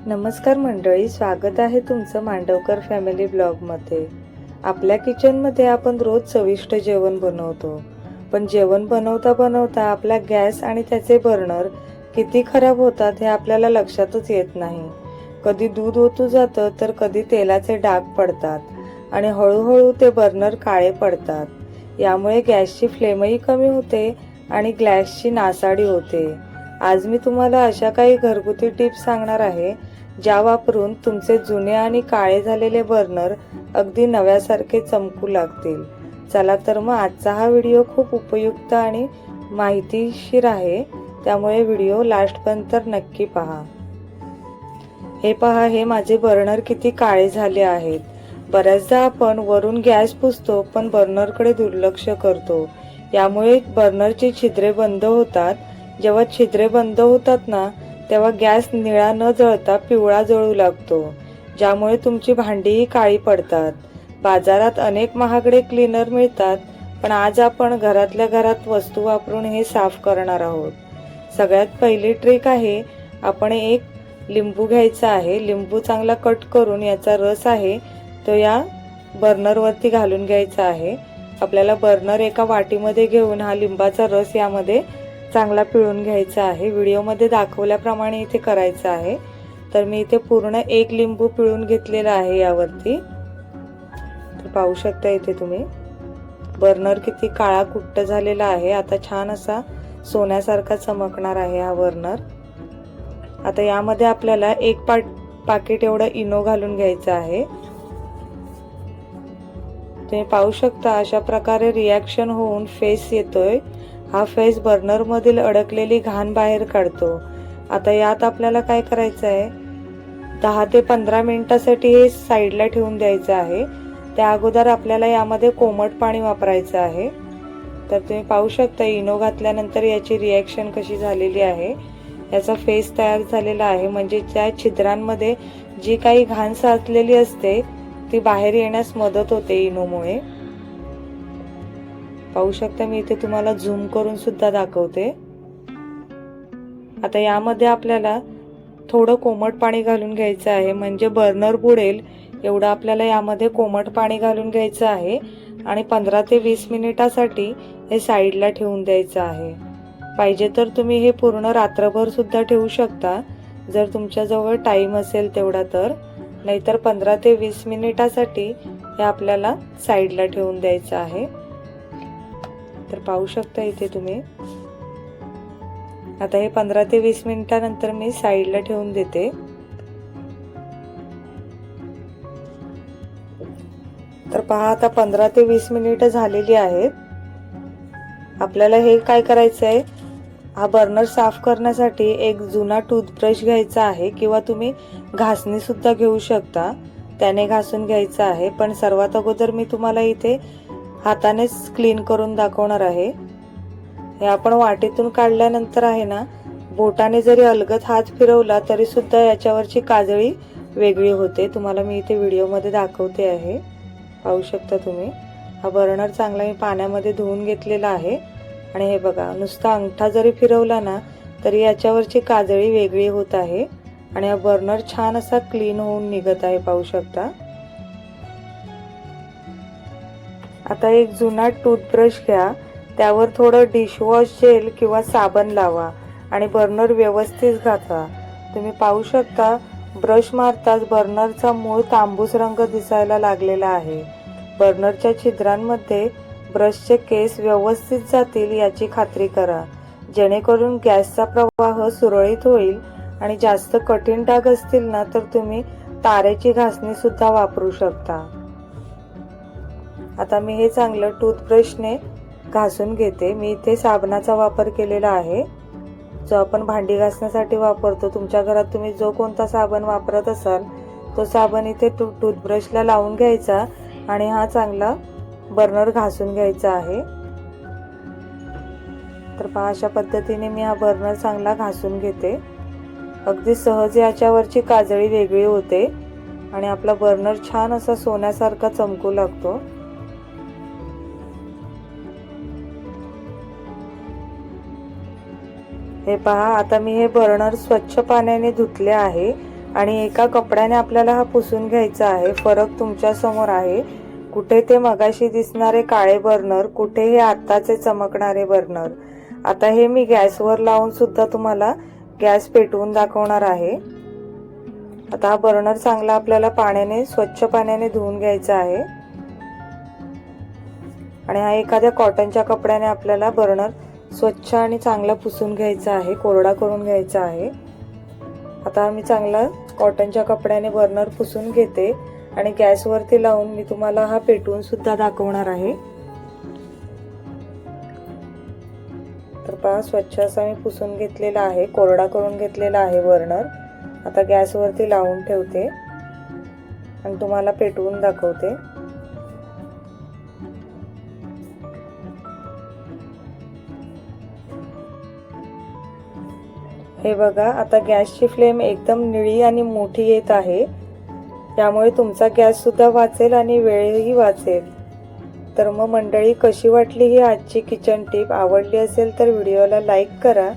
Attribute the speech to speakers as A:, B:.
A: नमस्कार मंडळी, स्वागत आहे तुमचं मांडवकर फॅमिली ब्लॉगमध्ये। आपल्या किचनमध्ये आपण रोज चविष्ट जेवण बनवतो, पण जेवण बनवता बनवता आपला गॅस आणि त्याचे बर्नर किती खराब होतात हे आपल्याला लक्षातच येत नाही। कधी दूध ओतू जातं तर कधी तेलाचे डाग पडतात आणि हळूहळू ते बर्नर काळे पडतात। यामुळे गॅसची फ्लेमही कमी होते आणि गॅसची नासाडी होते। आज मी तुम्हाला अशा काही घरगुती टिप्स सांगणार आहे ज्या वापरून तुमचे जुने आणि काळे झालेले बर्नर अगदी नव्यासारखे चमकू लागतील। चला तर मग आजचा हा व्हिडिओ खूप उपयुक्त आणि माहितीशीर आहे, त्यामुळे व्हिडिओ लास्टपर्यंत नक्की पहा। हे पहा, हे माझे बर्नर किती काळे झाले आहेत। बऱ्याचदा आपण वरून गॅस पुसतो पण बर्नरकडे दुर्लक्ष करतो, यामुळे बर्नरची छिद्रे बंद होतात। जेव्हा छिद्रे बंद होतात ना, तेव्हा गॅस निळा न जळता पिवळा जळू लागतो, ज्यामुळे तुमची भांडीही काळी पडतात। बाजारात अनेक महागडे क्लीनर मिळतात, पण आज आपण घरातल्या घरात वस्तू वापरून हे साफ करणार आहोत। सगळ्यात पहिली ट्रिक आहे, आपण एक लिंबू घ्यायचा आहे। लिंबू चांगला कट करून याचा रस आहे तो या बर्नरवरती घालून घ्यायचा आहे। आपल्याला बर्नर एका वाटीमध्ये घेऊन हा लिंबाचा रस यामध्ये चांगला पिळून घ्यायचा आहे। व्हिडिओमध्ये दाखवल्याप्रमाणे इथे करायचं आहे। तर मी इथे पूर्ण एक लिंबू पिळून घेतलेला आहे यावरती। तर पाहू शकता इथे तुम्ही बर्नर किती काळा कुट्ट झालेला आहे। आता छान असा सोन्यासारखा चमकणार आहे हा बर्नर। आता यामध्ये आपल्याला एक पाकिट एवढं इनो घालून घ्यायचं आहे। तुम्ही पाहू शकता अशा प्रकारे रिॲक्शन होऊन फेस येतोय। हा फेस बर्नर मधील अडकलेली घाण बाहेर काढतो। आता यात आपल्याला काय करायचं आहे, 10 ते 15 मिनिटांसाठी हे साईडला ठेवून द्यायचं आहे। त्या अगोदर आपल्याला यामध्ये कोमट पाणी वापरायचं आहे। तर तुम्ही पाहू शकता इनो घातल्यानंतर याची रिॲक्शन कशी झालेली आहे। याचा फेस तयार झालेला आहे, म्हणजे त्या छिद्रांमध्ये जी काही घाण साचलेली असते ती बाहेर येण्यास मदत होते इनोमुळे। पाहू शकता मी इथे तुम्हाला झूम करून सुद्धा दाखवते। आता यामध्ये आपल्याला थोडं कोमट पाणी घालून घ्यायचं आहे, म्हणजे बर्नर बुडेल एवढं आपल्याला यामध्ये कोमट पाणी घालून घ्यायचं आहे आणि 15 ते 20 मिनिटांसाठी हे साईडला ठेवून द्यायचं आहे। पाहिजे तर तुम्ही हे पूर्ण रात्रभर सुद्धा ठेवू शकता, जर तुमच्याजवळ टाइम असेल तेवढा तर। नाहीतर 15 ते 20 मिनिटांसाठी हे आपल्याला साईडला ठेवून द्यायचं आहे। तर पाहू शकता इथे तुम्ही आता हे 15 ते 20 मिनिटांनंतर मी साईडला ठेवून देते। तर पहा आता 15 ते 20 मिनिटं झालेली आहेत। आपल्याला हे काय करायचं आहे, हा बर्नर साफ करण्यासाठी एक जुना टूथब्रश घ्यायचा आहे किंवा तुम्ही घासणी सुद्धा घेऊ शकता, त्याने घासून घ्यायचं आहे। पण सर्वात अगोदर मी तुम्हाला इथे हातानेच क्लीन करून दाखवणार आहे। हे आपण वाटीतून काढल्यानंतर आहे ना, बोटाने जरी अलगद हात फिरवला तरी सुद्धा याच्यावरची काजळी वेगळी होते। तुम्हाला मी इथे व्हिडिओमध्ये दाखवते आहे, पाहू शकता तुम्ही। हा बर्नर चांगला मी पाण्यामध्ये धुवून घेतलेला आहे आणि हे बघा, नुसता अंगठा जरी फिरवला ना तरी याच्यावरची काजळी वेगळी होत आहे आणि हा बर्नर छान असा क्लीन होऊन निघत आहे, पाहू शकता। आता एक जुना टूथब्रश घ्या, त्यावर थोडं डिशवॉश जेल किंवा साबण लावा आणि बर्नर व्यवस्थित घासा। तुम्ही पाहू शकता ब्रश मारताच बर्नरचा मूळ तांबूस रंग दिसायला लागलेला आहे। बर्नरच्या छिद्रांमध्ये ब्रशचे केस व्यवस्थित जातील याची खात्री करा, जेणेकरून गॅसचा प्रवाह सुरळीत होईल। आणि जास्त कठीण डाग असतील ना तर तुम्ही तारेची घासणी सुद्धा वापरू शकता। आता मी हे चांगलं टूथब्रशने घासून घेते। मी इथे साबणाचा वापर केलेला आहे, जो आपण भांडी घासण्यासाठी वापरतो। तुमच्या घरात तुम्ही जो कोणता साबण वापरत असाल तो साबण इथे टूथब्रशला लावून घ्यायचा आणि हा चांगला बर्नर घासून घ्यायचा आहे। तर पहा अशा पद्धतीने मी हा बर्नर चांगला घासून घेते। अगदी सहज याच्यावरची काजळी वेगळी होते आणि आपला बर्नर छान असा सोन्यासारखा चमकू लागतो। हे पहा आता मी हे बर्नर स्वच्छ पाण्याने धुतले आहे आणि एका कपड्याने आपल्याला हा पुसून घ्यायचा आहे। फरक तुमच्या समोर आहे, कुठे ते मगाशी दिसणारे काळे बर्नर, कुठे हे आत्ताचे चमकणारे बर्नर। आता हे मी गॅसवर लावून सुद्धा तुम्हाला गॅस पेटवून दाखवणार आहे। आता हा बर्नर चांगला आपल्याला पाण्याने, स्वच्छ पाण्याने धुवून घ्यायचा आहे आणि हा एखाद्या कॉटनच्या कपड्याने आपल्याला बर्नर स्वच्छ आणि चांगला पुसून घ्यायचा आहे, कोरडा करून घ्यायचा आहे। आता मी चांगला कॉटनच्या कपड्याने बर्नर पुसून घेते आणि गॅसवरती लावून मी तुम्हाला हा पेटवून सुद्धा दाखवणार आहे। तर पहा, स्वच्छ असा मी पुसून घेतलेला आहे, कोरडा करून घेतलेला आहे बर्नर। आता गॅसवरती लावून ठेवते आणि तुम्हाला पेटवून दाखवते। हे बघा, आता गॅसची फ्लेम एकदम निळी आणि मोठी येत आहे, त्यामुळे तुमचा गॅस सुद्धा वाचेल आणि वेळही वाचेल। तर मग मंडळी, कशी वाटली ही आजची किचन टिप? आवडली असेल तर व्हिडिओला लाईक करा